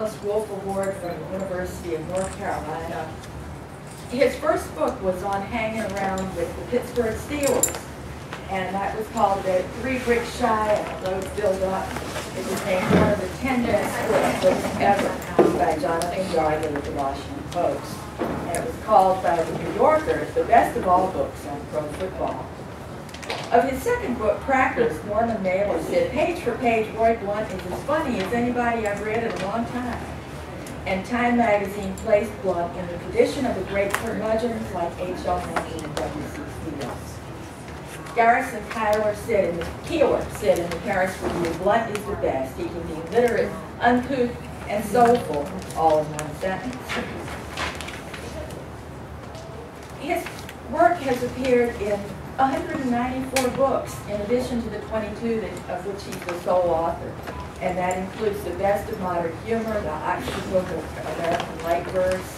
Thomas Wolfe Award from the University of North Carolina. His first book was on hanging around with the Pittsburgh Steelers, and that was called The 3 Bricks Shy and a Load Filled Up. It was named one of the 10 best books ever by Jonathan Gardner with the Washington Post. And it was called by the New Yorkers the best of all books on pro football. Of his second book, Crackers, Norman Mailer said, "Page for page, Roy Blount is as funny as anybody I've read in a long time." And Time magazine placed Blount in the tradition of the great curmudgeons like H.L. Mencken and W.C. Fields. Garrison Keillor said in the Paris Review, "Blount is the best. He can be literate, uncouth, and soulful, all in one sentence." His work has appeared in 194 books, in addition to the 22 of which he's the sole author. And that includes The Best of Modern Humor, The Oxford Book of American Light Verse,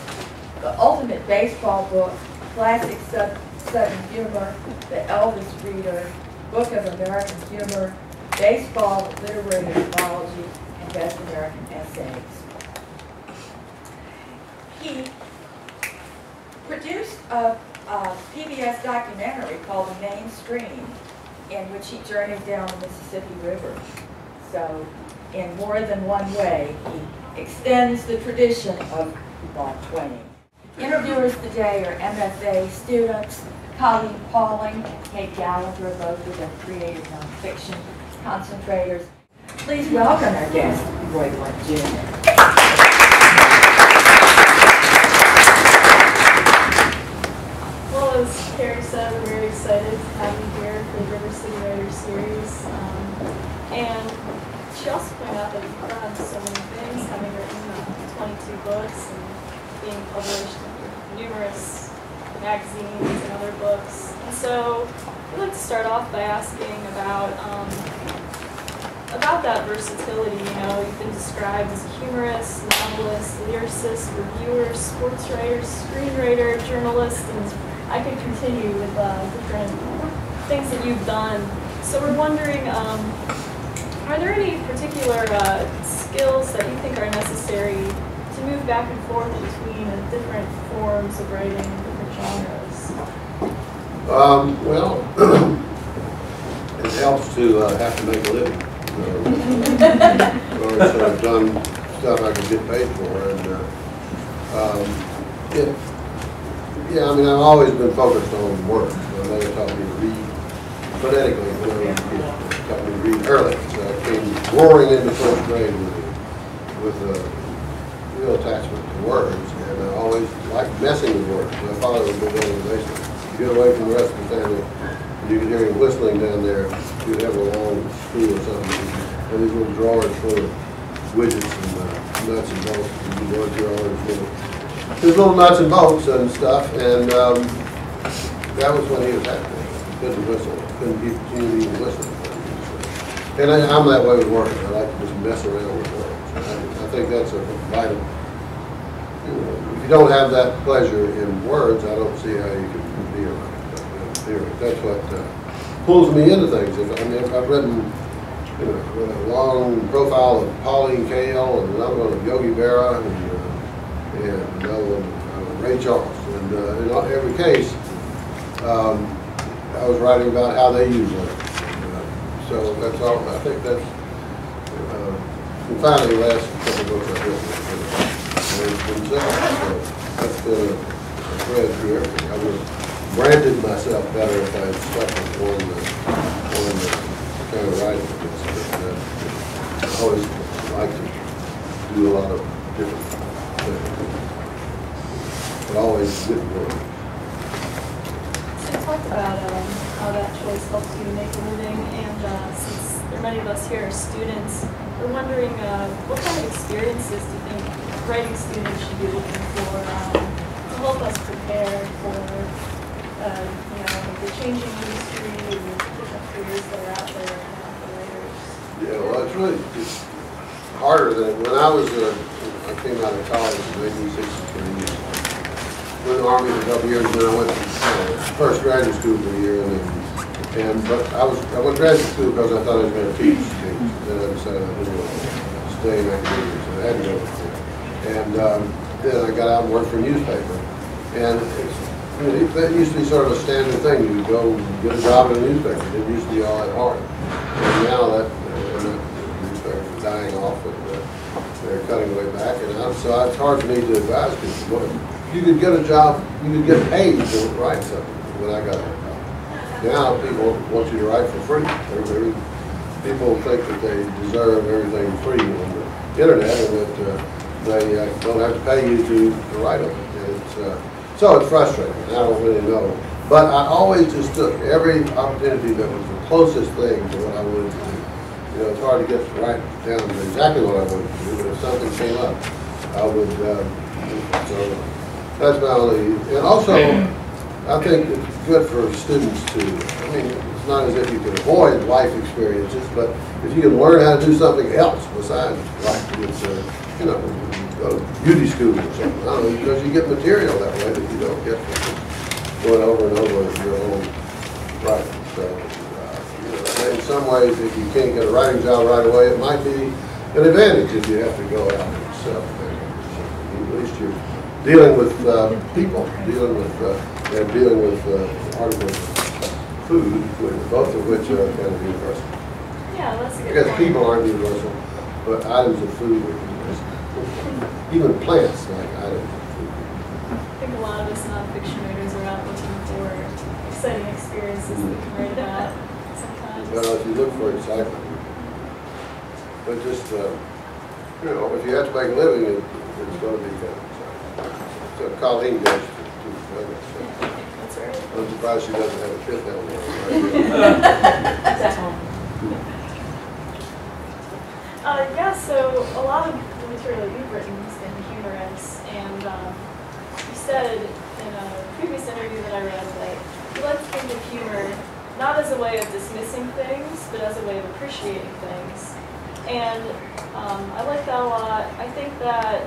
The Ultimate Baseball Book, Classic Southern Humor, The Elvis Reader, Book of American Humor, Baseball, Literary Mythology, and Best American Essays. He produced a PBS documentary called The Main Stream, in which he journeyed down the Mississippi River. So, in more than one way, he extends the tradition of Mark Twain. Interviewers today are MFA students, Colleen Pauling and Kate Gallagher, both of them creative nonfiction concentrators. Please welcome our guest, Roy Blount Jr. Well, as Cary said, we're very excited to have you here for the River City Writers series. And she also pointed out that you've done so many things, having written 22 books and being published in numerous magazines and other books. And so we'd like to start off by asking about that versatility. You know, you've been described as a humorist, novelist, lyricist, reviewer, sports writer, screenwriter, journalist, and I could continue with different things that you've done. So we're wondering, are there any particular skills that you think are necessary to move back and forth between different forms of writing and different genres? Well, it helps to have to make a living. So I've done stuff I can get paid for, and yeah, I mean, I've always been focused on words. My mother taught me to read phonetically when I was a kid. She taught me to read early, so I came roaring into first grade with a real attachment to words, and I always liked messing with words. My father was a big organization. You get away from the rest of the family, and you could hear him whistling down there. You'd have a long stool or something, and these little drawers full of widgets and nuts and bolts, and you go into your orders full of his little nuts and bolts and stuff, and that was when he was happy. He couldn't whistle, couldn't even whistle. And I'm that way with words. I like to just mess around with words. I think that's a vital. You know, if you don't have that pleasure in words, I don't see how you can be a writer. That's what pulls me into things. If I've written, you know, a long profile of Pauline Kael and another one of Yogi Berra and another one, Ray Charles. And in every case, I was writing about how they use words. So that's all. I think that's. And finally, the last couple of books I've written, so that's been a thread through everything. I would have branded myself better if I had stuck with one kind of writing. I always like to do a lot of different things. But always with work. So you talked about how that choice helps you make a living, and since there are many of us here are students, we're wondering what kind of experiences do you think writing students should be looking for to help us prepare for you know, the changing industry and the different careers that are out there for writers? Yeah, well, it's harder than when I came out of college in 1963. I went in the Army for a couple years, and then I went to first graduate school for a year, but I went to graduate school because I thought I was going to teach. Then I decided I didn't want to stay in academia, so I had to go. And then I got out and worked for a newspaper. And that used to be sort of a standard thing. You go get a job in a newspaper. It didn't used to be all that hard. And now that newspaper is dying off, and they're cutting way back. And so it's hard for me to advise people. But you could get a job, you could get paid to write something when I got that job. Now people want you to write for free. People think that they deserve everything free on the internet, and that they don't have to pay you to write on it. So it's frustrating. I don't really know. But I always just took every opportunity that was the closest thing to what I wanted to do. You know, it's hard to get right down to exactly what I wanted to do, but if something came up, I would, so that's my only, and also, I think it's good for students to, I mean, it's not as if you can avoid life experiences, but if you can learn how to do something else besides writing, it's, you know, go to beauty school or something, I don't know, because you get material that way that you don't get from going over and over your own writing. So, you know, in some ways, if you can't get a writing job right away, it might be an advantage if you have to go out yourself. At least you're dealing with people, dealing with articles of food, both of which are kind of universal. Yeah, that's a good Because point. people aren't universal, but items of food are universal. Even plants like items of food. I think a lot of us nonfiction writers are out looking for exciting experiences that we can write about sometimes. Well, if you look for excitement, but just, you know, if you have to make a living, it's going to be kind of exciting. So Colleen goes to Memphis. That's right. I'm surprised she doesn't have a kid down there. Yeah, so a lot of the material that you've written has been humorous, and you said in a previous interview that I read that you like to think of humor not as a way of dismissing things, but as a way of appreciating things. And I like that a lot. I think that,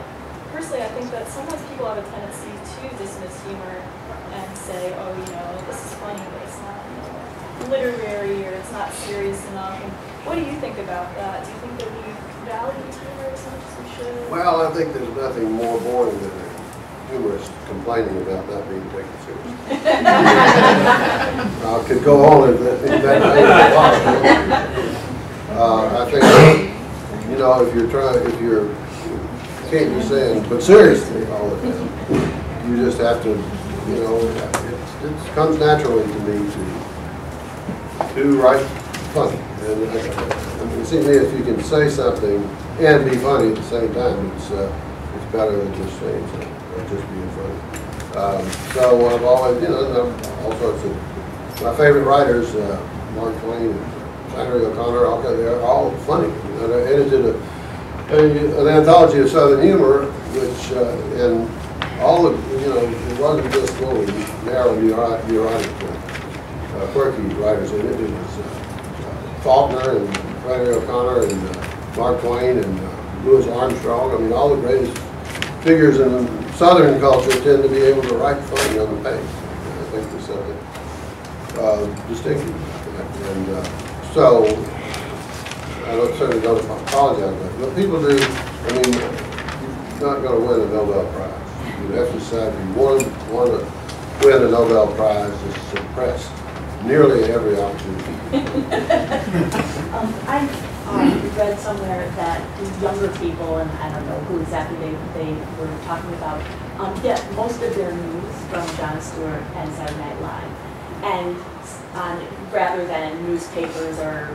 personally, I think that sometimes people have a tendency to dismiss humor and say, oh, you know, this is funny, but it's not, you know, literary, or it's not serious enough. And what do you think about that? Do you think that we value humor as much as we should? Well, I think there's nothing more boring than a humorist complaining about not being taken seriously. I could go on in that I think, you know, if you can't be saying, but seriously all the time, you just have to, you know, it comes naturally to me to write funny. And it seems to me if you can say something and be funny at the same time, it's better than just saying something or just being funny. So I've always, you know, all sorts of, my favorite writers, Mark Twain and Flannery O'Connor, they're all funny. And I edited an anthology of Southern humor, which, and all of, you know, it wasn't just little narrow neurotic, quirky writers in it. It was Faulkner and Flannery O'Connor and Mark Twain and Louis Armstrong. I mean, all the greatest figures in Southern culture tend to be able to write funny on the page. I think there's something distinctive about that. And so, I certainly don't apologize for that. But people do, I mean, you're not going to win a Nobel Prize. You have to decide if you want to win a Nobel Prize is suppressed nearly every opportunity. I read somewhere that younger people, and I don't know who exactly they were talking about, get most of their news from Jon Stewart and Saturday Night Live, and rather than newspapers or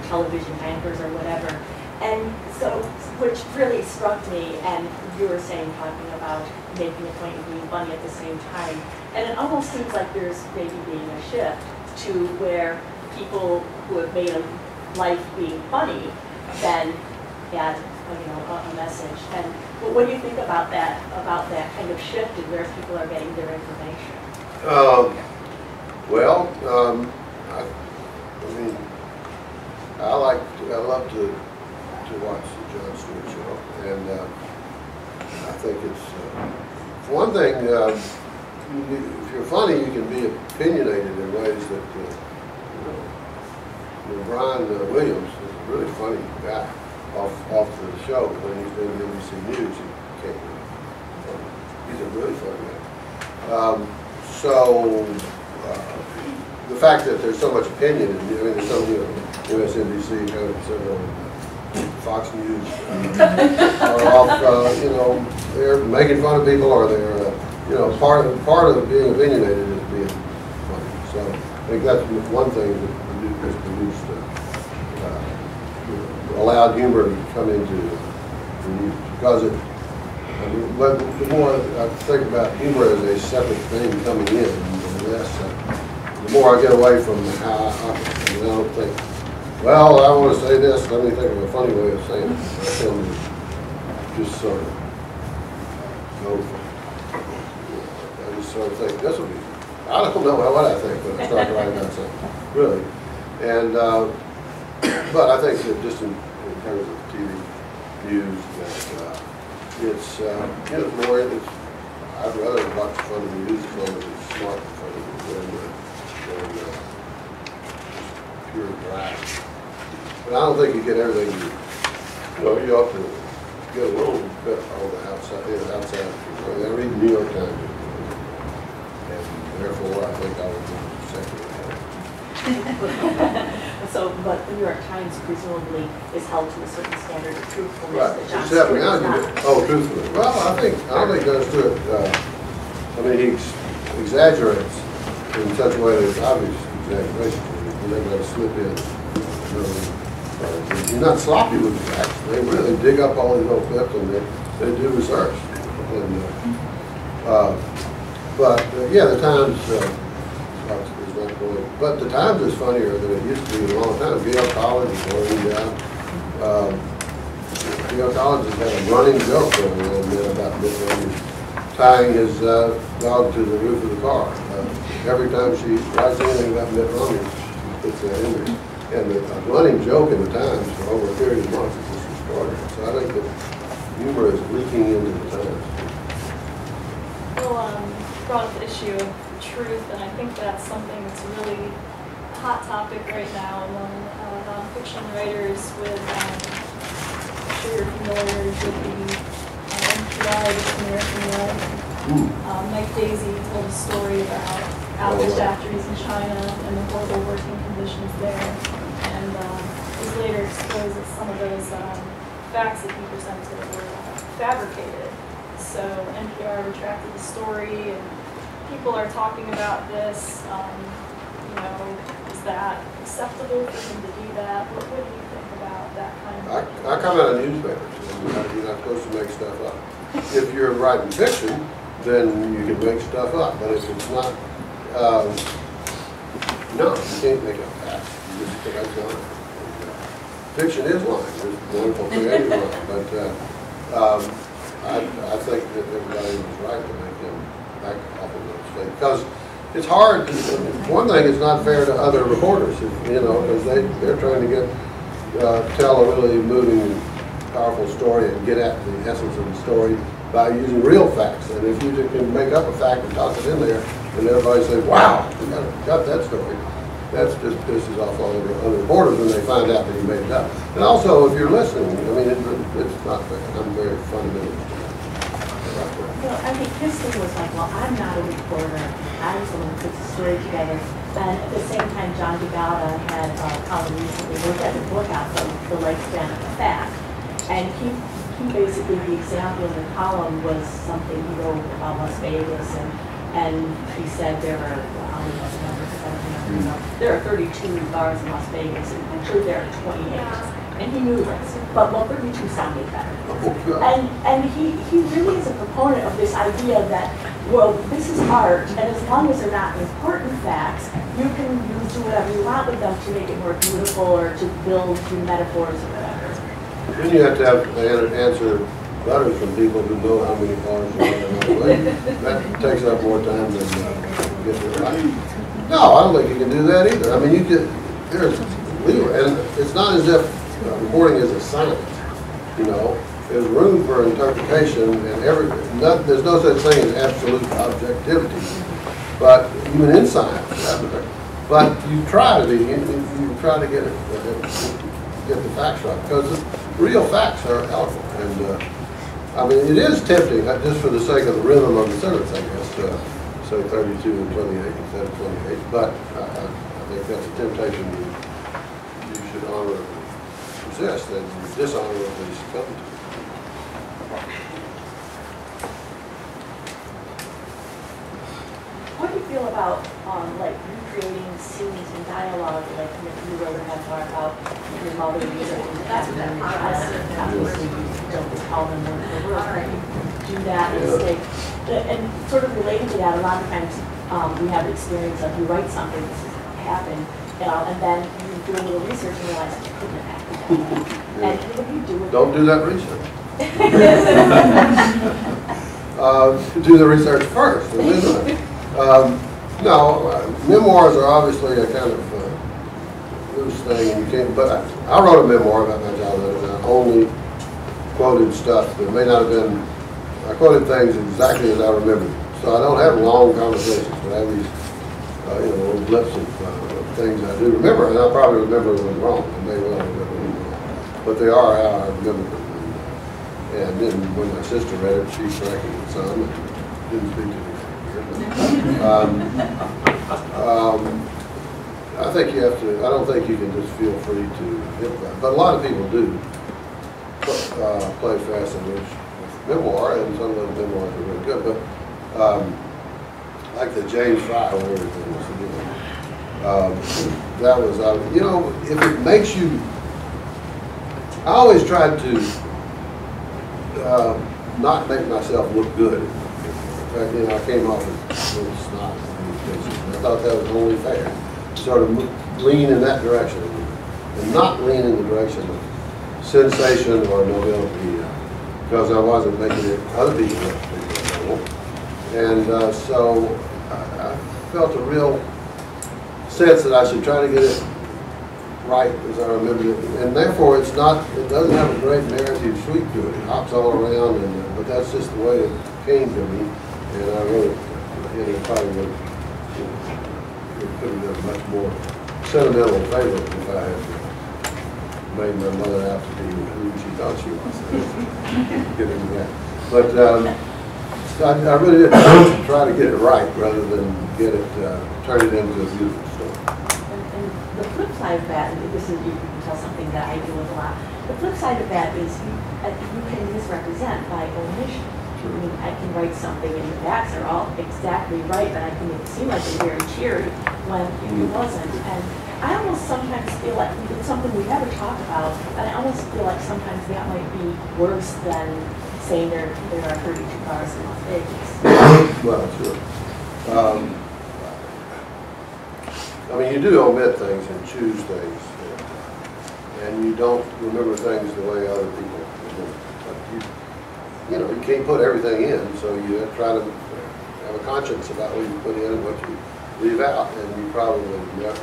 television anchors or whatever. And so, which really struck me, and you were saying, talking about making a point of being funny at the same time, and it almost seems like there's maybe being a shift to where people who have made a life being funny then add, you know, a message. And what do you think about that kind of shift in where people are getting their information? I mean, I love to watch the Jon Stewart show, and I think it's for one thing. If you're funny, you can be opinionated in ways that Brian Williams is a really funny guy off the show. When he's doing NBC News, he can't really He's a really funny guy. So the fact that there's so much opinion, and I mean, there's so MSNBC, kind of several Fox News are off, you know, they're making fun of people, or they're, you know, part of being opinionated is being funny. So I think that's one thing that has produced, you know, allowed humor to come into the news, because it. I mean, but the more I think about humor as a separate thing coming in, the less, the more I get away from how I don't think, well, I want to say this, let me think of a funny way of saying it. I tend to just sort of go for it. I just sort of think, this will be, I don't know what I think when I start writing about something, really. And, but I think that just in terms of TV news, that it's, you know, more, I'd rather watch funny news as long as it's smart and funny than just pure drag. But I don't think you get everything, you know, you ought to get a little bit on the outside, outside. I read the New York Times, and therefore I think I would be second. So, but the New York Times presumably is held to a certain standard of truthfulness Right. that Jon Except Stewart now is not. oh, truthfully. Well, I don't think Jon Stewart, I mean, he exaggerates in such a way that it's obvious exaggeration. You're not going to slip in. You're not sloppy with the facts. They really dig up all these little clips, and they do research. And, yeah, the Times is not going. But the Times is funnier than it used to be a long time. Yale College is going down. Yale College has had a running joke going on about Mitt Romney tying his dog to the roof of the car. Every time she writes anything about Mitt Romney, she puts that in there. And a running joke in the Times for over a period of months is just extraordinary. So I think that humor is leaking into the Times. Well, brought up the issue of truth, and I think that's something that's a really hot topic right now among nonfiction writers with, I'm sure you're familiar with the NPR, This American Life. Mike Daisy told a story about Alex factories in China and the horrible working conditions there, and was later exposed that some of those facts that he presented were fabricated. So NPR retracted the story, and people are talking about this. You know, is that acceptable for him to do that? What do you think about that kind of? I come out of newspapers. You're not supposed to make stuff up. If you're writing fiction, then you can make stuff up. But if it's not, no, you can't make up facts. You just put that on. Fiction is lying. There's wonderful creative lying. But I think that everybody was right to make him back off of those things. Because it's hard. One thing, it's not fair to other reporters, you know, because they're trying to tell a really moving, powerful story and get at the essence of the story by using real facts. And if you can make up a fact and toss it in there, and everybody says, "Wow, we got that story," that just pisses off all the other reporters when they find out that you made it up. And also, if you're listening, I mean, it's not fair. I'm very fundamental. Well, I think his thing was like, well, I'm not a reporter. I was the one who puts the story together. And at the same time, John DeGauda had a column recently looked at the book out, the lifespan of the fact. And he basically, the example in the column was something he wrote about Las Vegas. And he said there are, I don't know the number, because I don't remember. There are 32 bars in Las Vegas, and actually there are 28. And he knew this, but 32 sounded better. And he really is a proponent of this idea that, well, this is art, and as long as they're not important facts, you can do whatever you want with them to make it more beautiful or to build through metaphors or whatever. Then you have to have answer letters from people who know how many cars are on. That takes up more time than getting it right. No, I don't think you can do that either. I mean, you get, there's leeway, and it's not as if reporting is a science, you know. There's room for interpretation, and there's no such thing as absolute objectivity, but even in science. But you try to be, you try to get the facts right, because the real facts are helpful. And I mean, it is tempting, just for the sake of the rhythm of the sentence, I guess, to say 32 and 28 instead of 28. But I think that's a temptation you should honorably resist, and you dishonorably succumb to. What do you feel about like recreating scenes and dialogue, like you wrote a memoir about your mother researching the cabin and your child, obviously you don't recall them word for word, but you do that and stay, and sort of related to that, a lot of times we have the experience of you write something, this has happened, and then you do a little research and realize it couldn't have happened that way. And what do you do with Don't do that research. Do the research first. And then, no, memoirs are obviously a kind of loose thing, and you can't. But I wrote a memoir about my childhood, and I only quoted stuff that may not have been. I quoted things exactly as I remembered. So I don't have long conversations, but I have these, little blips of things I do remember, and I probably remember them wrong. I may well remember them wrong, but they are how I remember them. And then when my sister read it, she corrected it some. And didn't speak to me. I think you have to. I don't think you can just feel free to improvise, but a lot of people do play fast and loose with memoir, and some of those memoirs are really good. But like the James Fry, whatever it was, that was if it makes you. I always tried to not make myself look good. In fact, I came off as a little snot in these cases. And I thought that was only fair. Sort of lean in that direction, and not lean in the direction of sensation or nobility, because I wasn't making it other people look particularly noble. And so I felt a real sense that I should try to get it right as I remembered it, and therefore it doesn't have a great narrative sweep to it. It hops all around, but that's just the way it came to me, and I wrote it, probably would have been a much more sentimental favor if I had made my mother out to be who she thought she was. Get into that. But I really did try to get it right rather than turn it into a beautiful story. The flip side of that, and this is, you can tell something that I deal with a lot, the flip side of that is you can misrepresent by omission. Sure. I mean, I can write something and the facts are all exactly right, but I can make it seem like it's very cheery when it wasn't. And I almost sometimes feel like it's something we never talk about, but I almost feel like sometimes that might be worse than saying there are 32 cars in Las Vegas. Well, sure. I mean, you do omit things and choose things, and you don't remember things the way other people remember. But you can't put everything in, so you try to have a conscience about what you put in and what you leave out, and you probably never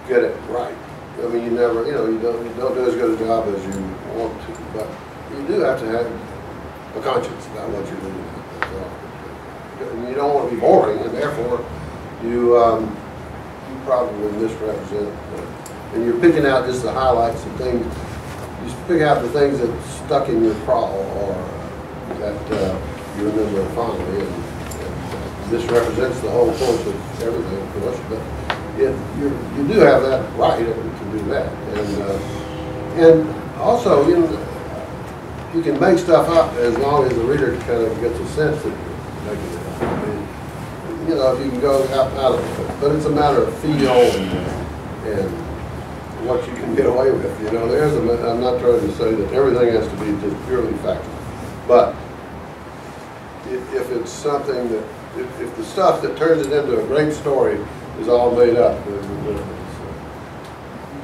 get it right. I mean, you never, you don't do as good a job as you want to, but you do have to have a conscience about what you're doing. And you don't want to be boring, and therefore you probably misrepresent, and you're picking out just the highlights and things. You pick out the things that stuck in your craw or that you remember fondly, and this represents the whole course of everything, of course. But you do have that right to do that, and also you can make stuff up as long as the reader kind of gets a sense that you're making it up. I mean, if you can go out of it, but it's a matter of feel and what you can get away with. I'm not trying to say that everything has to be just purely factual, but if it's something that, if the stuff that turns it into a great story is all made up, then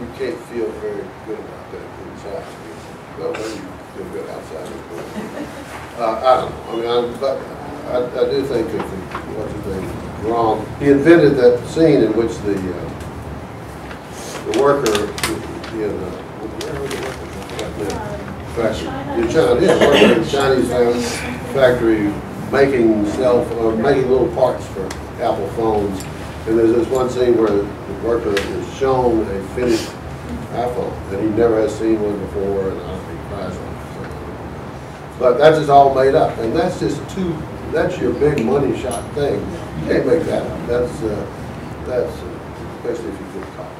you can't feel very good about that inside. Well, maybe you feel good outside. I don't know. I do think that what you think is wrong. He invented that scene in which the worker in the Chinese factory making little parts for Apple phones. And there's this one scene where the worker is shown a finished iPhone, and he never has seen one before, and I don't think he cries on it. But that's just all made up, and that's just that's your big money shot thing. You can't make that up. That's especially if you get caught.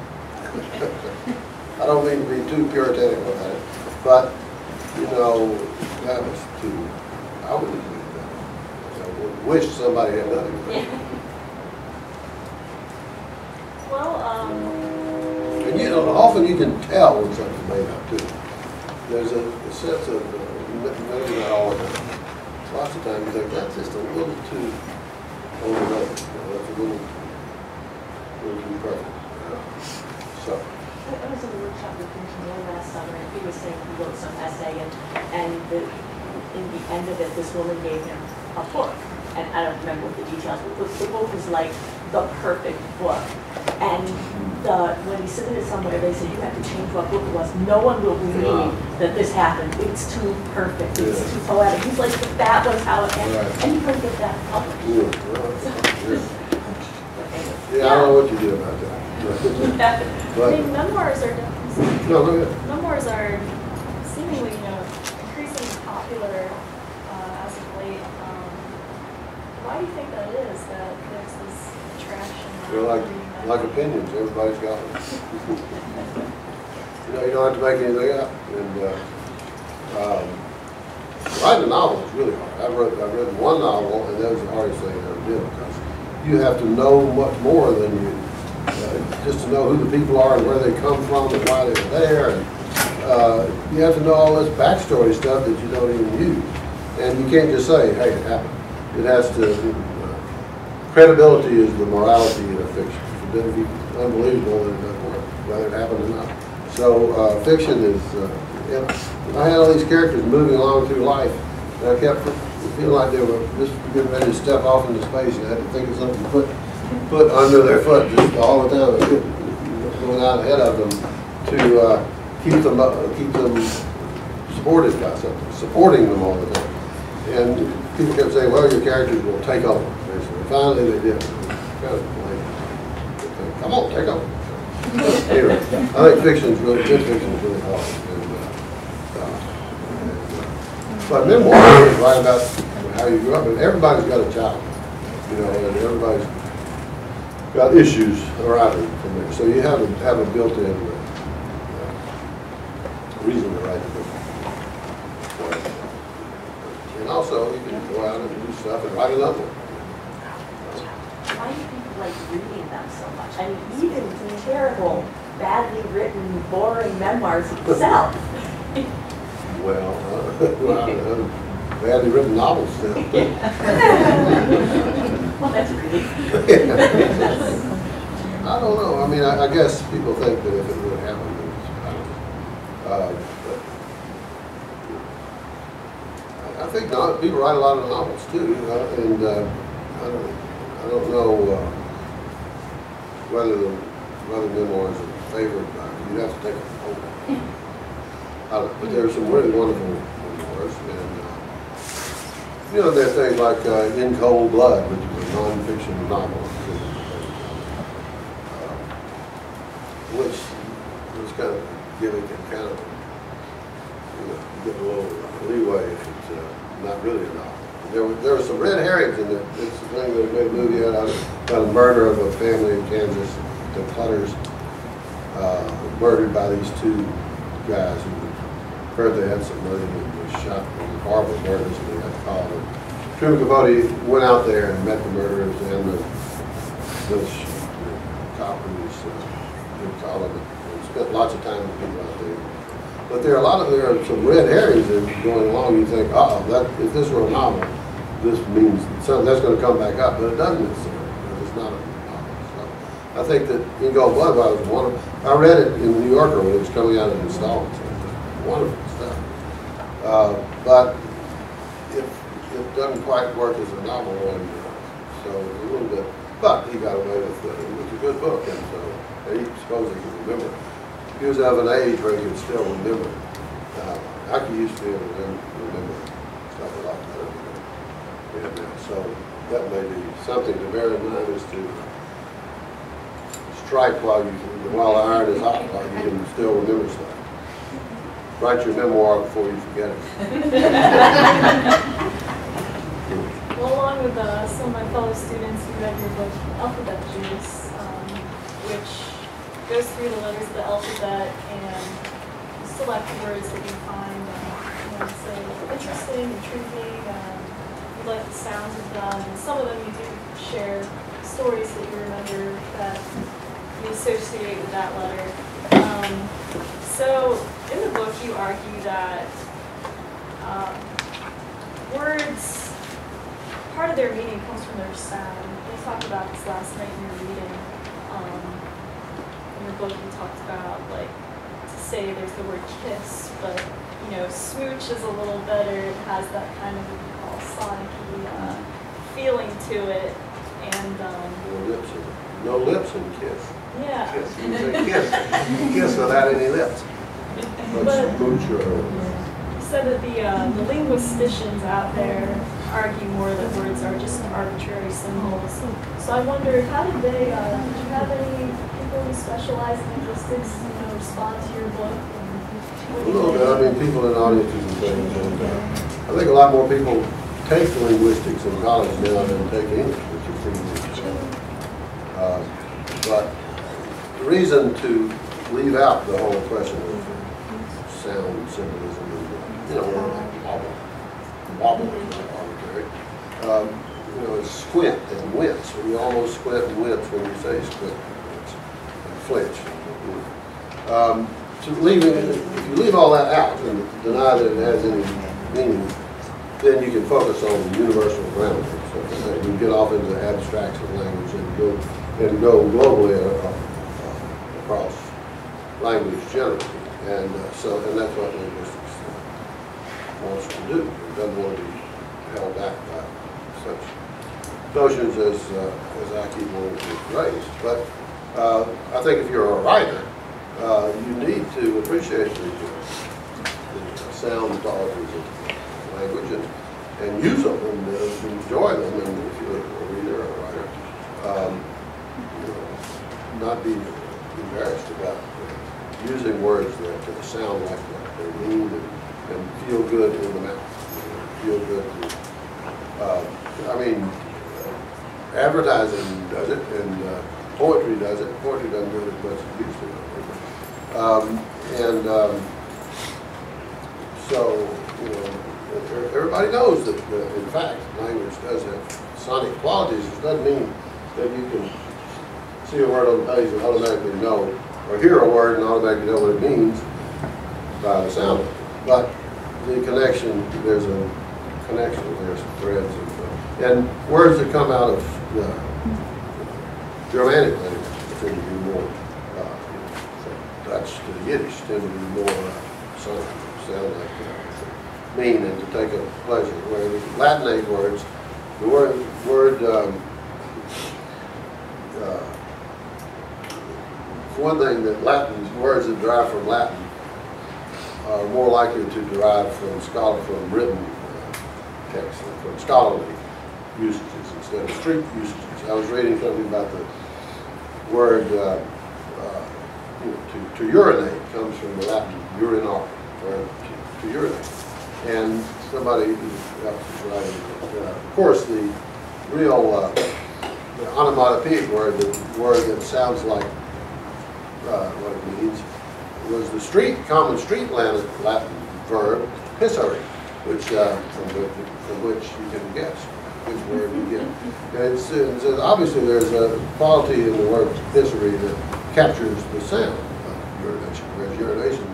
I don't mean to be too puritanical about it, but you know, that was too, I wouldn't do that. I would wish somebody had done it. Yeah. Well, And you know, often you can tell when something's made up too. There's a sense of, maybe not all the time, lots of times you think that's just a little too overdone. That's a little too perfect. So. I was in the workshop with Jr last summer, and he was saying he wrote some essay, and in the end of it, this woman gave him a book, and I don't remember what the details, but the book was like the perfect book. And when he submitted somewhere, they said, you have to change what book it was. No one will believe that this happened. It's too perfect. It's too poetic. He's like, that was how it ended. Right. And you couldn't get that published. Yeah, I don't know what you do about that. I mean, memoirs are definitely. No, go ahead. Memoirs are seemingly, increasingly popular as of late. Why do you think that is? That there's this attraction. They're like opinions. Everybody's got them. You don't have to make anything up. And writing a novel is really hard. I've read one novel, and that was the hardest thing I ever did, because you have to know much more than you. Just to know who the people are and where they come from and why they're there, and you have to know all this backstory stuff that you don't even use. And you can't just say, hey, it happened. It has to, credibility is the morality in a fiction. If it doesn't be unbelievable, then it doesn't work, whether it happened or not. So fiction is, I had all these characters moving along through life, and I kept feeling like they were just getting ready to step off into space, and I had to think of something to put under their foot just all the time, going out ahead of them to keep them supported by something, supporting them all the time. And people kept saying, well, your characters will take over. Basically. Finally, they did. Kind of like, come on, take over. Anyway, I think good fiction is really hard. But memoir is right about how you grew up, and everybody's got a child, and everybody's got issues arising from there. So you have a built-in reason to write the book. And also, you can go out and do stuff and write another one. Why do people like reading them so much? I mean, even terrible, badly written, boring memoirs itself. Well, badly written novels still. Well, that's really. I don't know. I mean, I guess people think that if it would happen, I think people write a lot of novels too, and I don't know whether memoirs are favored by you have to take a photo. But there are some really wonderful memoirs, and there are things like In Cold Blood, which is a non-fiction novel, which was kind of giving it kind of get a little leeway if it's not really a novel. There were some red herrings in it. It's the thing that made a movie out of the murder of a family in Kansas, the Clutters, murdered by these two guys who heard they had some money and was shot in horrible murders, and they got called. And Truman Capote went out there and met the murderers and the cop who was called and spent lots of time with people out there. But there are some red herrings that going along. You think, if this were a novel, this means something that's going to come back up, but it doesn't necessarily. It's not a novel. So I think that In Cold Blood was wonderful. I read it in New Yorker when it was coming out in installments. Wonderful stuff. But it doesn't quite work as a novel, and so a little bit. But he got away with it. It was a good book, and so he supposedly could remember. He was of an age where he could still remember. I used to be able to remember stuff a lot better than now. So that may be something to bear in mind, is to strike while the iron is hot, while you can still remember stuff. Write your memoir before you forget it. Well, along with some of my fellow students who read your book, Alphabet Juice, which goes through the letters of the alphabet and select words that you find, say, interesting, intriguing, you like the sounds of them, and some of them you do share stories that you remember that you associate with that letter. So in the book you argue that words, part of their meaning comes from their sound. We talked about this last night in your reading. In your book you talked about, like, to say there's the word kiss, but smooch is a little better. It has that kind of what you call sonic-y feeling to it. And no lips in kiss. yeah. Kiss. You say kiss. Kiss without any lips. But Smooch or you said that the linguisticians out there argue more that words are just arbitrary symbols. So I wonder, how did they, did you have any people who specialize in linguistics, respond to your book? a little bit. I mean, people in audiences and things. And I think a lot more people take linguistics in college now than take English, which is pretty interesting. But the reason to leave out the whole question of sound symbolism and, wobble is not arbitrary. Is squint and wince. We almost squint and wince when you say squint and flinch. If you leave all that out and deny that it has any meaning, then you can focus on universal grammar. So you can get off into the abstracts of language and go globally across language generally. And that's what linguistics wants to do. It doesn't want to be held back by such notions as I keep wanting to raise. But I think if you're a writer, you need to appreciate the sound qualities of language and use them and enjoy them. And if you're a reader or a writer, not be embarrassed about using words that sound like what they mean and feel good in the mouth. Feel good. Advertising does it, and poetry does it. Poetry doesn't do it as much as it used to. So everybody knows that, in fact, language does have sonic qualities. It doesn't mean that you can see a word on the page and automatically know, or hear a word and automatically know what it means by the sound of it. But the connection, there's a connection, there's threads, and words that come out of Germanic language tend to be more, Dutch to Yiddish tend to be more sound like mean and to take a pleasure. Whereas Latinate words, the word one thing that words that derive from Latin are more likely to derive from written texts, from scholarly usages instead of street usages. I was reading something about the word to urinate comes from the Latin urinare, or to urinate. And somebody else was writing, of course, the real the onomatopoeic word, the word that sounds like what it means, was the common street Latin verb, pissare, which from which you can guess which word you get. And it's obviously there's a quality in the word pissare that captures the sound of urination, whereas urination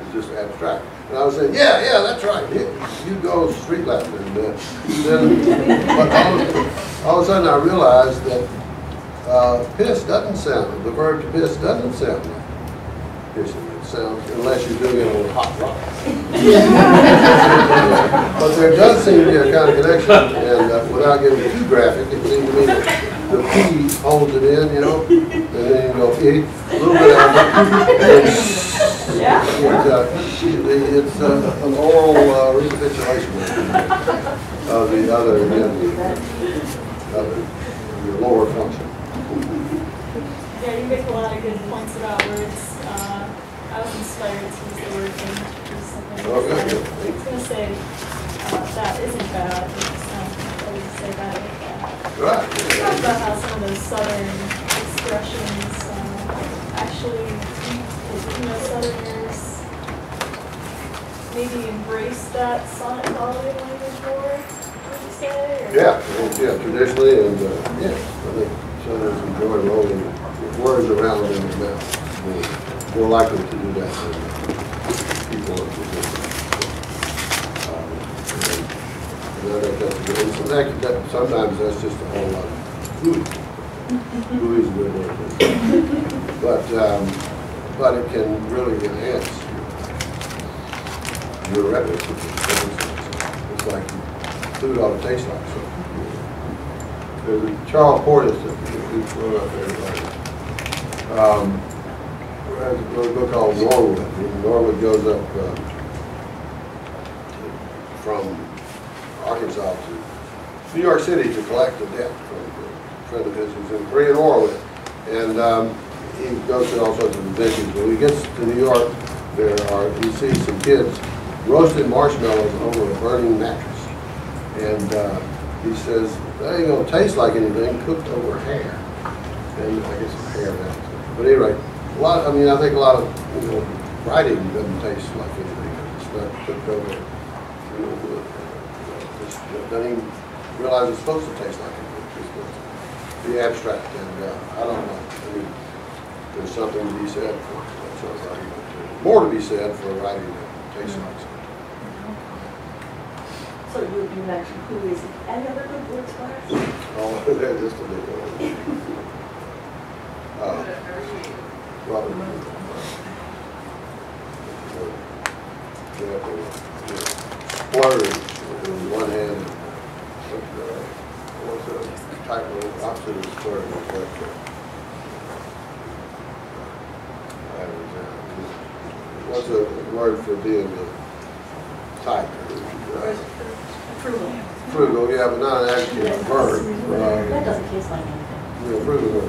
is just abstract. And I was saying, yeah, that's right. You go street Latin, and then all of a sudden I realized that piss doesn't sound. The verb to piss doesn't sound like pissing. It sounds, unless you're doing it on hot rock. But there does seem to be a kind of connection, and without getting too graphic, it seems to me that the P holds it in, and then you go P, a little bit out, it's an oral recapitulation of the other, your lower function. Yeah, you make a lot of good points about words I was inspired to use the word hinge, which is something Oh, good, I good. was going to say that isn't bad. I would say that isn't bad. Right. Talk about how some of those southern expressions actually, Southerners maybe embrace that sonnet quality language more, would you say? Or? Yeah, traditionally, and yeah, I think Southerners enjoy rolling words around in their mouth. More likely to do that than people of the distance. And I think that's good. And that, sometimes that's just a whole lot of hooey. Hooey's a good word. But it can really enhance your rhetoric. It's like food ought to taste like something. There's a Charles Portis that we threw up there. Has a little book called Norwood. And Norwood goes up from Arkansas to New York City to collect a debt from a friend of his who's in Cary, Norwood. And he goes through all sorts of adventures. When he gets to New York, he sees some kids roasting marshmallows over a burning mattress. And he says, that ain't gonna taste like anything cooked over hair. And I guess it's hair now. But anyway, I think a lot of writing doesn't taste like anything. It's not cooked over, doesn't even realize it's supposed to taste like anything. It's supposed to be abstract. And I don't know. I mean, there's something to be said for that sort of writing. More to be said for writing that tastes like something. So you mentioned who is it? Any other good words for us? Oh, there's just a little. Robert. Splurge in one hand. What's the type of opposite of splurge? What's a word for being tight? Frugal. Frugal, yeah, but not an adjective, a verb. That doesn't taste like anything. Yeah, frugal.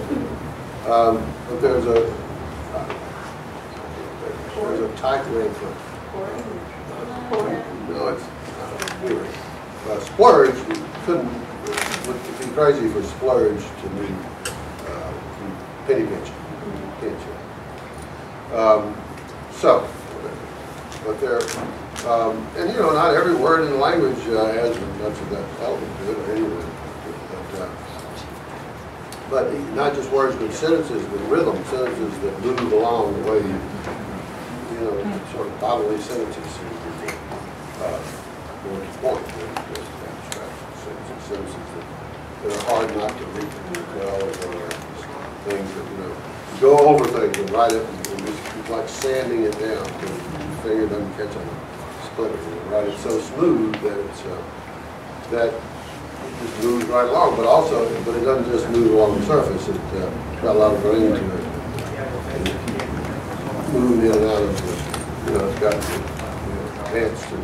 But there's a tight word for no, it's not. Splurge would be crazy for splurge to mean penny pinch. But there, and not every word in the language has much of that element to it, or any of it. But not just words, but sentences with rhythm, sentences that move along the way sort of bodily sentences seem to be more to point than just abstract sentences that are hard not to read well, or things that, go over things and write it, and it's like sanding it down so your finger doesn't catch on a splinter. You write it so smooth that it just moves right along, but it doesn't just move along the surface. It's got a lot of grain to it. And you keep moving in and out of the, it's got pants to it.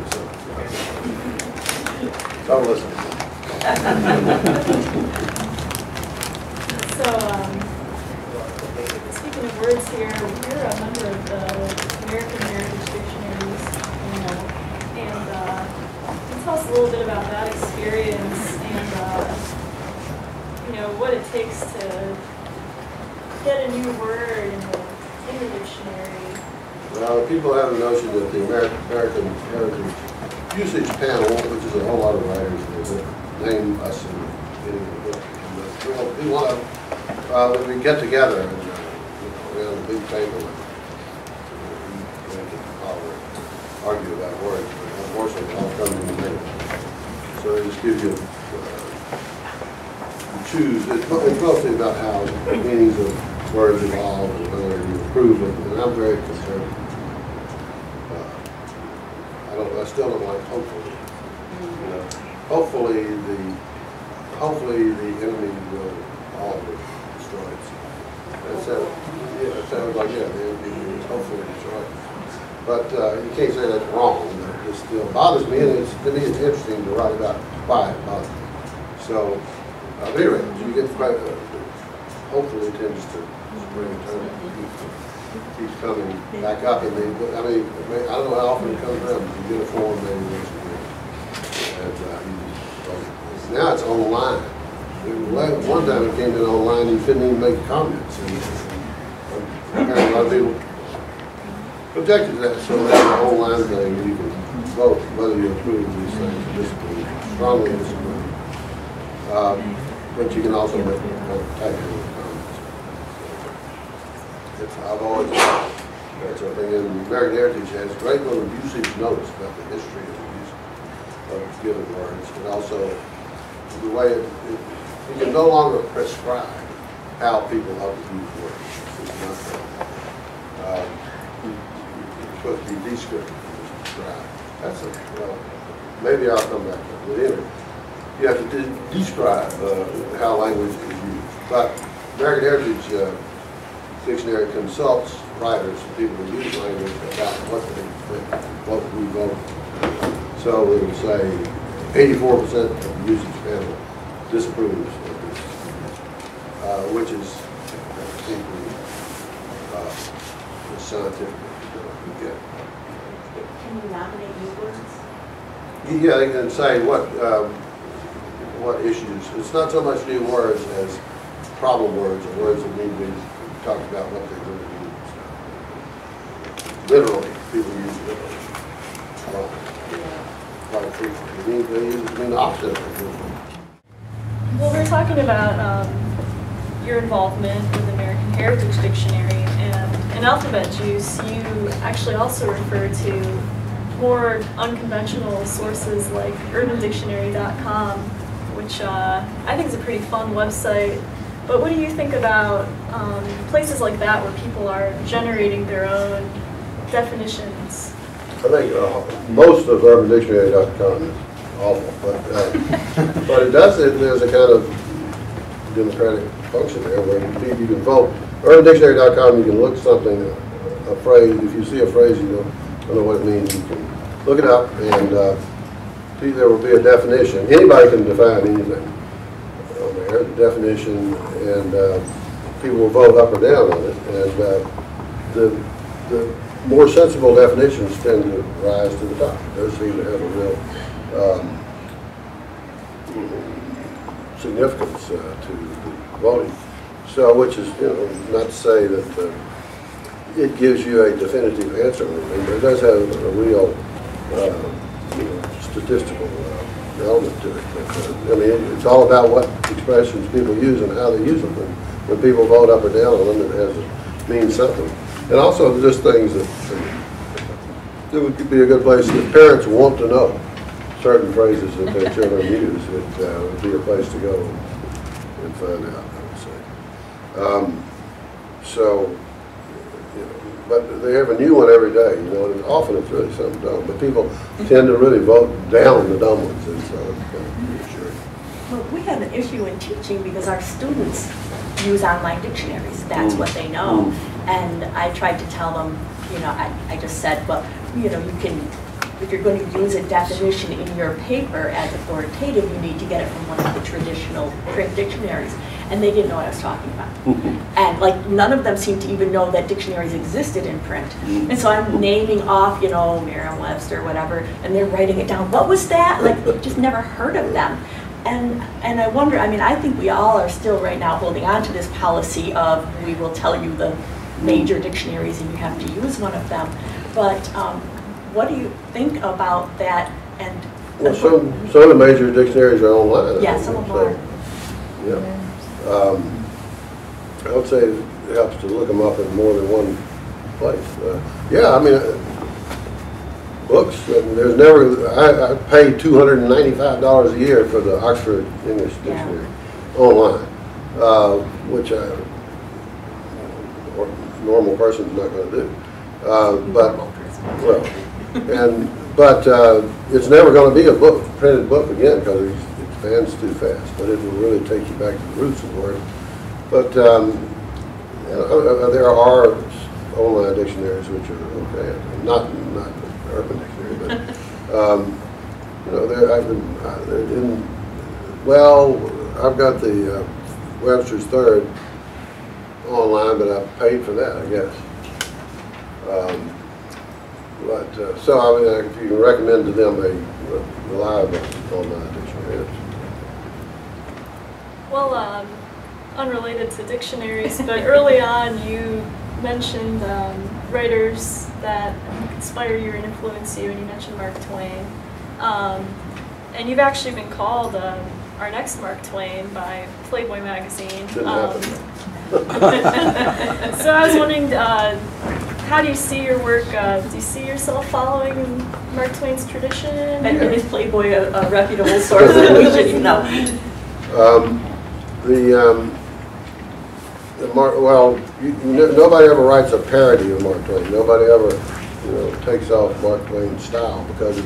So listen. Speaking of words here, you're a member of the American Heritage Dictionaries, and can you tell us a little bit about that experience and what it takes to get a new word in the dictionary? Well, people have a notion that the American Heritage Usage Panel, which is a whole lot of writers, name us in the book. And we want to, we get together and around a big table and argue about words, but unfortunately it all comes in the middle. So it just gives you choose. It's mostly about how the meanings of words evolve and whether you improve them, and I'm very concerned. I still don't like hopefully. Hopefully the enemy will all be destroyed. It sounds like the enemy is hopefully destroyed. But you can't say that's wrong. It still bothers me, and to me it's interesting to write about why it bothers me. So, anyway, you get hopefully it tends to bring a turn. keeps coming back up. And I mean, I don't know how often it comes around. You get a form maybe once a year. And now it's online. One time it came in online, you couldn't even make comments. And apparently a lot of people objected to that, so that's an online thing. You can vote whether you approve these things, disapprove, strongly disapprove. But you can also make type in comments. I've always thought that's something, and American Heritage has great little usage notes about the history of the use of given words, and also the way you can no longer prescribe how people ought to use words. It's not it's supposed to be descriptive. That's well, maybe I'll come back to it. You have to describe how language is used. But American Heritage Dictionary consults writers and people who use language about what they think, what we vote. So it will say 84% of the usage panel disapproves of this, which is the scientific get. Can you nominate new words? Yeah, they can say what issues. It's not so much new words as problem words or words that need to be talked about what they really mean. Literally, people use it literally. Quite frequently. They use it the opposite of it. Well, we're talking about your involvement with American Heritage Dictionary, and in Alphabet Juice, you actually also refer to more unconventional sources like UrbanDictionary.com, which I think is a pretty fun website. But what do you think about places like that where people are generating their own definitions? I think most of UrbanDictionary.com is awful, but it does. There's a kind of democratic function there where you can vote. UrbanDictionary.com, you can look something, a phrase. If you see a phrase you don't know what it means, you can look it up, and there will be a definition. Anybody can define anything on there, the definition, and people will vote up or down on it. And the more sensible definitions tend to rise to the top. It does seem to have a real significance to the voting. So, which is, not to say that it gives you a definitive answer, but it does have a real statistical element to it. But, I mean, it's all about what expressions people use and how they use them. And when people vote up or down on them, it means something. And also just things that it would be a good place if parents want to know certain phrases that their children use. It would be a place to go and find out, I would say. But they have a new one every day, and often it's really something dumb. But people tend to really vote down the dumb ones, and so it's kind of reassuring. Well, we have an issue in teaching because our students use online dictionaries. That's what they know. And I tried to tell them, I just said, well, you can, if you're going to use a definition in your paper as authoritative, you need to get it from one of the traditional print dictionaries. And they didn't know what I was talking about. And none of them seemed to even know that dictionaries existed in print. And so I'm naming off, Merriam-Webster, whatever, and they're writing it down. What was that? Just never heard of them. And I wonder, I think we all are still right now holding on to this policy of we will tell you the major dictionaries and you have to use one of them. But what do you think about that? And well, some of the major dictionaries are online. Yeah, some of them are. Yeah. I would say it helps to look them up in more than one place. Books. There's never. I pay $295 a year for the Oxford English Dictionary online, which a normal person's not going to do. But it's never going to be a printed book again because it expands too fast. But it will really take you back to the roots of the word. But there are online dictionaries which are okay. Not Urban Dictionary, but I've got the Webster's Third online, but I paid for that, I guess. So I mean, if you can recommend to them a reliable online dictionary. Well, unrelated to dictionaries, but early on you mentioned writers that inspire you and influence you, and you mentioned Mark Twain. And you've actually been called our next Mark Twain by Playboy magazine. Didn't happen. So I was wondering, how do you see your work? Do you see yourself following in Mark Twain's tradition? And is Playboy a reputable source that we should know? Nobody ever writes a parody of Mark Twain. Nobody ever, takes off Mark Twain's style, because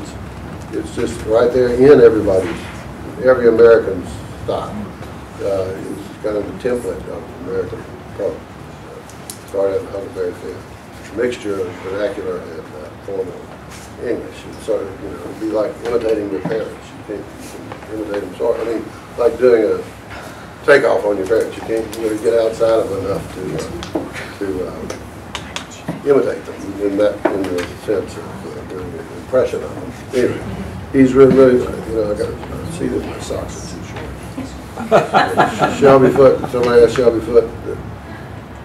it's just right there in every American's style. It's kind of the template of American prose. Started at Hohenberg Foundation. Mixture of vernacular and formal English. It's sort of, it'd be like imitating your parents. You can imitate them sort of. I mean, like doing a takeoff on your parents. You can't really get outside of enough to imitate them in the sense of doing an impression of them. Anyway, he's really, I got to see that my socks are too short. Shelby Foote, somebody asked Shelby Foote,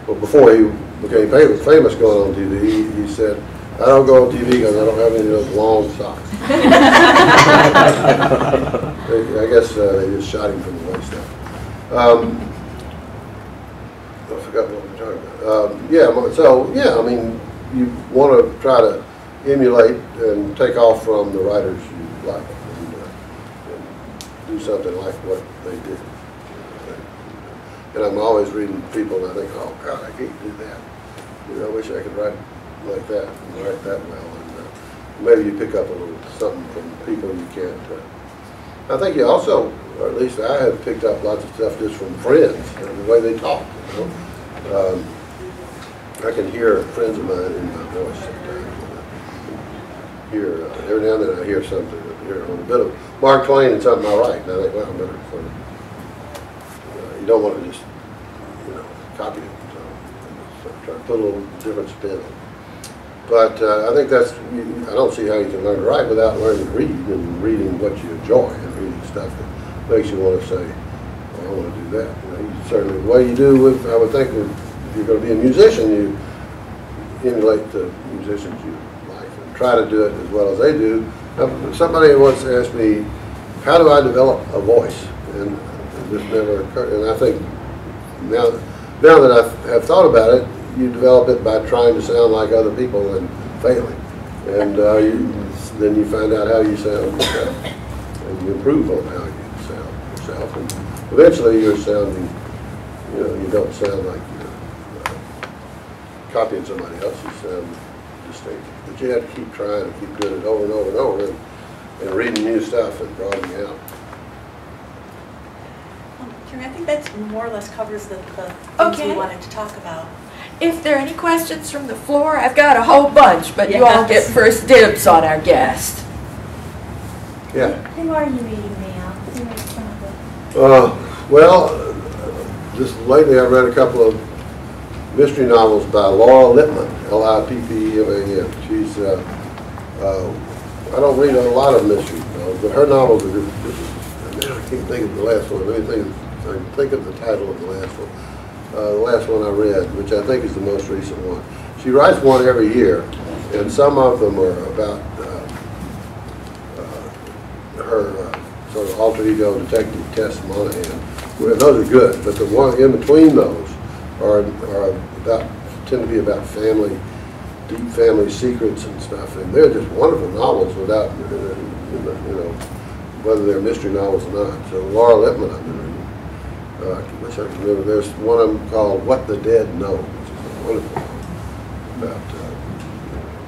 well, before he became famous going on TV, he said, I don't go on TV because I don't have any of those long socks. I guess they just shot him from the waist down. I forgot what we were talking about. I mean, you want to try to emulate and take off from the writers you like, and do something like what they did. And I'm always reading people and I think, oh God, I can't do that. I wish I could write like that and write that well. And maybe you pick up a little something from people you can't. I think you also, or at least I have picked up lots of stuff just from friends and the way they talk. I can hear friends of mine in my voice sometimes. Every now and then I hear something, hear a little bit of Mark Twain and something I write, and I think, well, I'm better sort of, you don't want to just, copy it. So try to put a little different spin on it. But I think I don't see how you can learn to write without learning to read and reading what you enjoy and reading stuff that makes you want to say, well, I want to do that. Certainly the way you do with, I would think, if you're going to be a musician, you emulate the musicians you like and try to do it as well as they do. Somebody once asked me, how do I develop a voice? And it just never occurred. And I think now that I have thought about it, you develop it by trying to sound like other people and failing. And then you find out how you sound yourself. And you improve on how you sound yourself. And eventually you're sounding, you don't sound like you're copying somebody else. You sound distinct. But you have to keep trying and keep doing it over and over and over and reading new stuff and broadening out. I think that more or less covers the things Okay. we wanted to talk about. If there are any questions from the floor, I've got a whole bunch, but you all get first dibs on our guest. Yeah. Who are you reading now? Who makes some of Well, just lately I've read a couple of mystery novels by Laura Lippman, L-I-P-P-M-A-N. She's, I don't read a lot of mystery novels, but her novels are just I can't think of the last one. Let me think of the title of the last one. The last one I read, which I think is the most recent one. She writes one every year, and some of them are about her sort of alter ego detective Tess Monahan. Well, those are good, but the one in between those are tend to be about family, deep family secrets and stuff, and they're just wonderful novels without, whether they're mystery novels or not. So Laura Lippman I've been reading. I wish I could remember. There's one of them called What the Dead Know, which is a wonderful novel about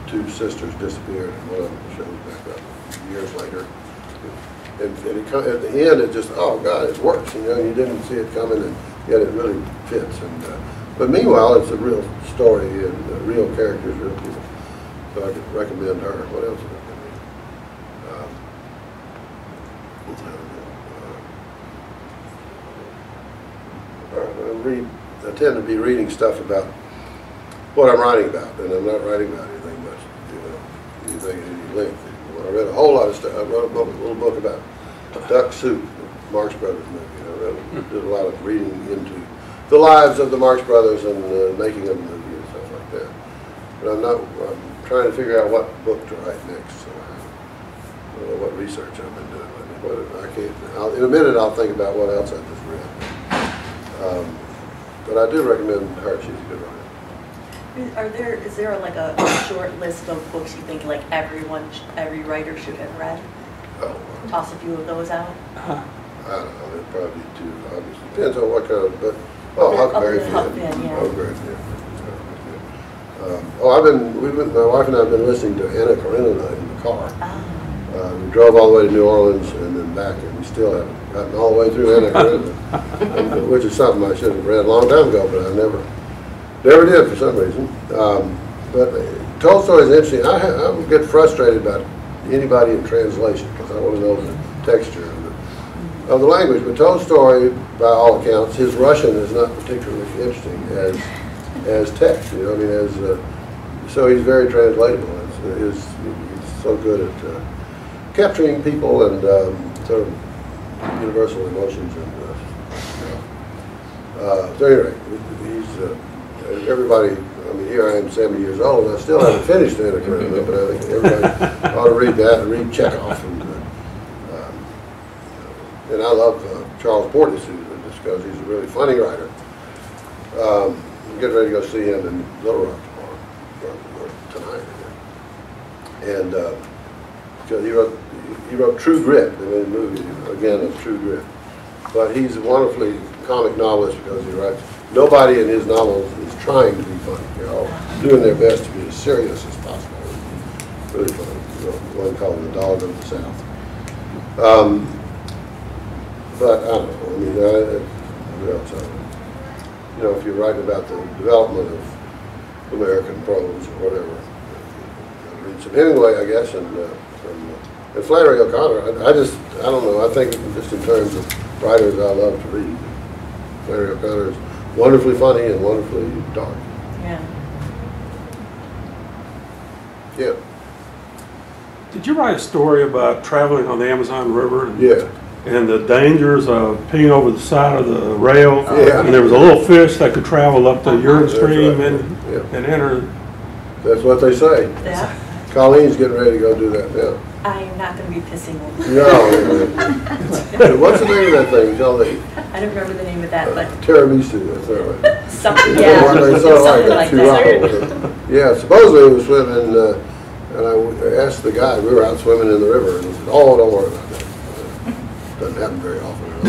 two sisters disappeared, and one of them showed back up years later. And at the end, it just, oh God, it works. You didn't see it coming, and yet it really fits. And but meanwhile, it's a real story and real characters, real people. So I could recommend her. What else? I tend to be reading stuff about what I'm writing about, and I'm not writing about anything much, you know, anything any length. I read a whole lot of stuff. I wrote a little book about Duck Soup, the Marx Brothers movie. I did a lot of reading into the lives of the Marx Brothers and the making of the movie and stuff like that. But I'm trying to figure out what book to write next. So I don't know what research I've been doing. But I can't. In a minute, I'll think about what else I just read. But I do recommend her. She's a good writer. Is there like a short list of books you think like every writer should have read? Oh, Toss a few of those out. I don't know. It'd probably be too obvious. Depends on what kind of. But Huckleberry Finn. Huckleberry Finn. My wife and I have been listening to Anna Karenina in the car. We drove all the way to New Orleans and then back, and we still haven't gotten all the way through Anna Karenina, which is something I should have read a long time ago, but I never did for some reason. But Tolstoy is interesting. I would get frustrated about anybody in translation because I want to know the texture of the language. But Tolstoy, by all accounts, his Russian is not particularly interesting as text. You know, I mean, so he's very translatable. He's so good at capturing people and sort of universal emotions. And so anyway, he's everybody. I mean, here I am, 70 years old, and I still haven't finished Anna Karenina, but I think everybody ought to read that and read Chekhov. And I love Charles Portis, just because he's a really funny writer. I'm getting ready to go see him in Little Rock tomorrow, or tonight. And because he wrote True Grit, the movie again of True Grit. But he's a wonderfully comic novelist because he writes. Nobody in his novels is trying to be funny. They're all doing their best to be as serious as possible. Really funny. You know, one called The Dog of the South. But I don't know. I mean, what else? You know, if you're writing about the development of American prose or whatever, read some Hemingway, I guess, and Flannery O'Connor. I don't know. I think just in terms of writers I love to read, Flannery O'Connor is wonderfully funny and wonderfully dark. Yeah. Yeah. Did you write a story about traveling on the Amazon River? Yeah. And the dangers of peeing over the side of the rail. Yeah. And there was a little fish that could travel up the urine That's stream right. and enter. That's what they say. Yeah. Colleen's getting ready to go do that now. I am not going to be pissing over. No. What's the name of that thing? Tell me. I don't remember the name of that, but Tiramisu, that's not right. something, Something like that. Yeah, supposedly he was swimming, and I asked the guy, we were out swimming in the river, and he said, oh, don't worry about that. Doesn't happen very often at all.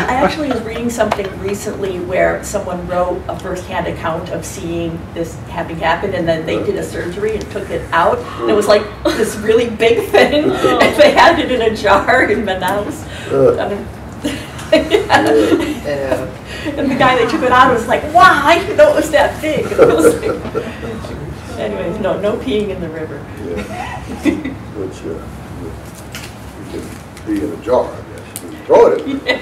I actually was reading something recently where someone wrote a first-hand account of seeing this having happened, and then they did a surgery and took it out. And it was like this really big thing, and they had it in a jar in Manaus. And the guy they took it out was like, wow, I didn't know it was that big. Anyways, no peeing in the river. Yeah. Which, you can be in a jar, I guess. You can throw it in there.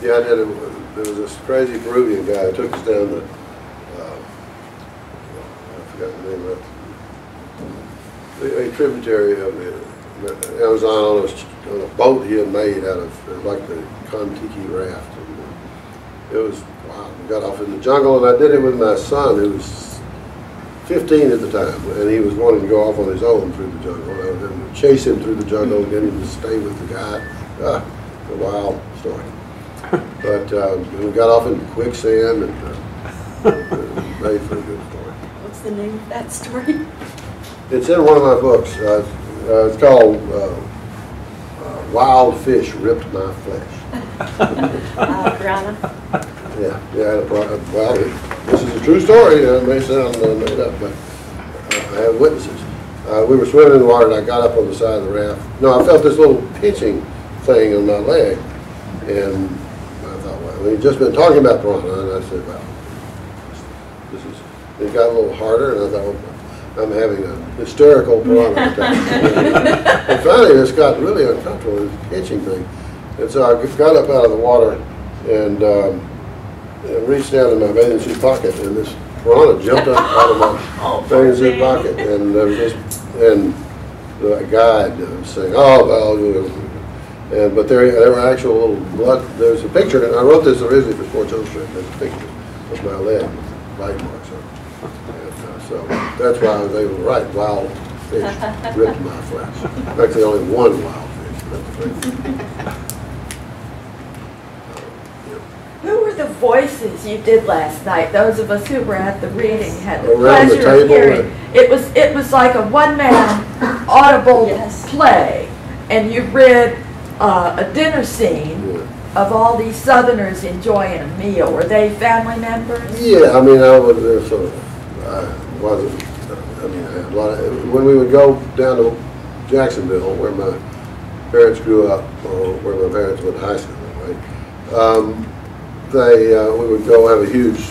Yeah, I did it. There was this crazy Peruvian guy who took us down the, I forgot the name of it, a tributary of the Amazon on a boat he had made out of like the Kon-Tiki raft. And it was, wow, we got off in the jungle, and I did it with my son, who was 15 at the time, and he was wanting to go off on his own through the jungle. I was going to chase him through the jungle and get him to stay with the guy. A wild story. But we got off into quicksand, and made for a good story. What's the name of that story? It's in one of my books. It's called Wild Fish Ripped My Flesh. Grana. Yeah. Well, this is a true story. It may sound made up, but I have witnesses. We were swimming in the water, and I got up on the side of the raft. No, I felt this little pinching thing on my leg, and I thought, well, we've just been talking about piranha, and I said, well, it got a little harder, and I thought, well, I'm having a hysterical piranha attack. And finally, this got really uncomfortable, this pinching thing. And so I got up out of the water, and reached down in my bathing suit pocket, and this piranha jumped up out of my bathing suit pocket, and there was this, and the guide was saying, "Oh, well," but there were actual little blood. There's a picture, and I wrote this originally for Sports Illustrated. There's a picture of my leg with bite marks on it. And, so that's why I was able to write "Wild fish ripped my flesh." Actually, only one wild fish ripped the flesh. Who were the voices you did last night? Those of us who were at the reading had the Around the pleasure of table, hearing. It was like a one-man audible Yes. play, and you read a dinner scene of all these Southerners enjoying a meal. Were they family members? Yeah, I mean, I was there sort of, I wasn't, I mean, I had a lot of, when we would go down to Jacksonville, where my parents grew up, or where my parents went to high school, right? We would go have a huge,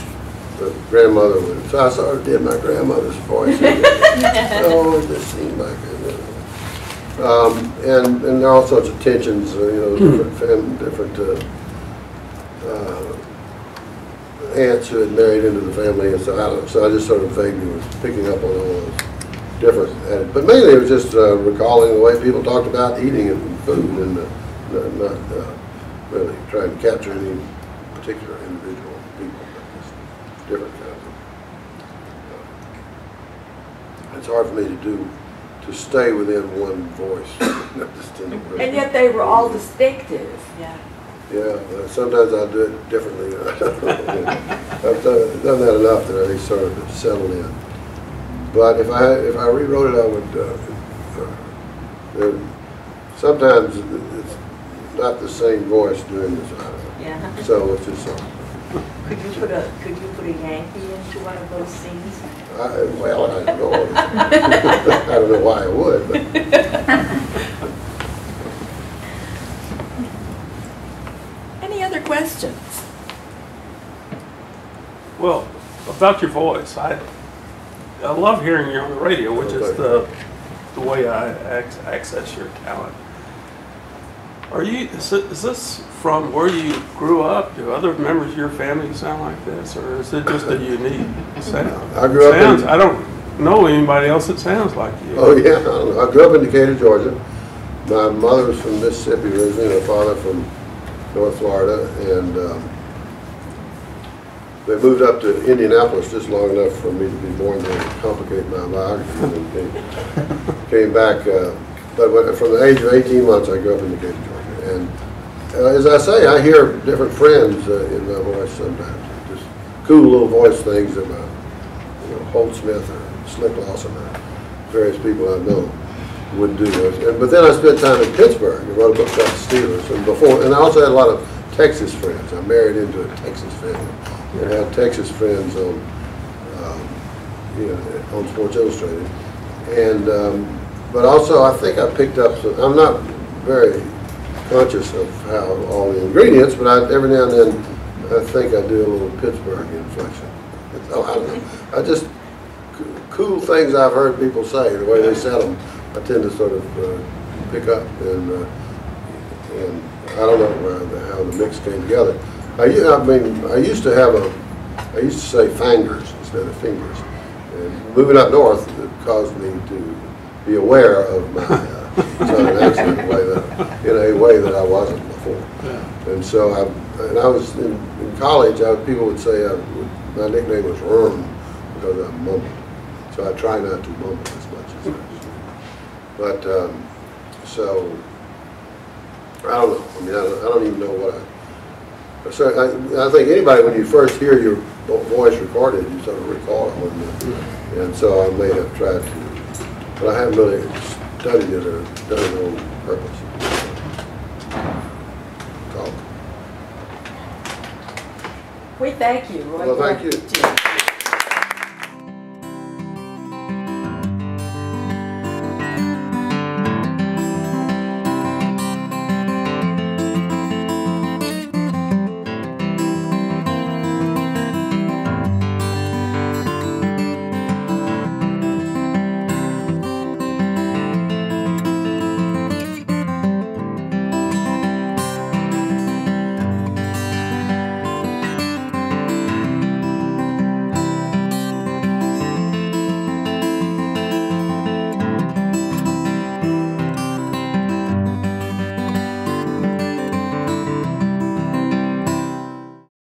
grandmother would, so I sort of did my grandmother's voice. Oh, this seemed like it. And there are all sorts of tensions, different aunts who had married into the family, and so I just sort of vaguely was picking up on all those different, but mainly it was just recalling the way people talked about eating and food, and not really trying to capture any particular individual people, but just different kinds of. It's hard for me to stay within one voice. And yet they were all distinctive. Yeah. Yeah, sometimes I do it differently. I've done that enough that I sort of settled in. But if I rewrote it, I would. Sometimes it's not the same voice doing this. Yeah. So it's just. Could you put a Yankee into one of those scenes? Well, I don't know. I don't know why I would. But. Any other questions? Well, about your voice, I love hearing you on the radio, which is the way I access your talent. Is this from where you grew up? Do other members of your family sound like this, or is it just a unique sound? I grew up I don't know anybody else that sounds like you. Oh yeah, I grew up in Decatur, Georgia. My mother was from Mississippi originally, my father from North Florida, and they moved up to Indianapolis just long enough for me to be born there to complicate my biography, and then came back. But from the age of 18 months, I grew up in Decatur, Georgia. And as I say, I hear different friends in my voice sometimes. Just cool little voice things that Holt Smith or Slick Lawson or various people I know would do those. But then I spent time in Pittsburgh and wrote a book about the Steelers. And I also had a lot of Texas friends. I married into a Texas family. And I had Texas friends on Sports Illustrated. And but also I think I picked up some, I'm not very conscious of how all the ingredients, but every now and then I think I do a little Pittsburgh inflection. I don't know. I just, cool things I've heard people say, the way they said them, I tend to sort of pick up, and I don't know how the mix came together. I used to say fingers instead of fingers. And moving up north, it caused me to be aware of my Southern accent in a way that I wasn't before. Yeah. And so I was in college. People would say my nickname was Worm because I mumbled. So I try not to mumble as much as I should. But so I don't know. I mean, I don't even know what So I think anybody, when you first hear your voice recorded, you sort of recall it. And so I may have tried to, but I haven't really studied it or done it on purpose. We thank you, Roy. Well, thank you.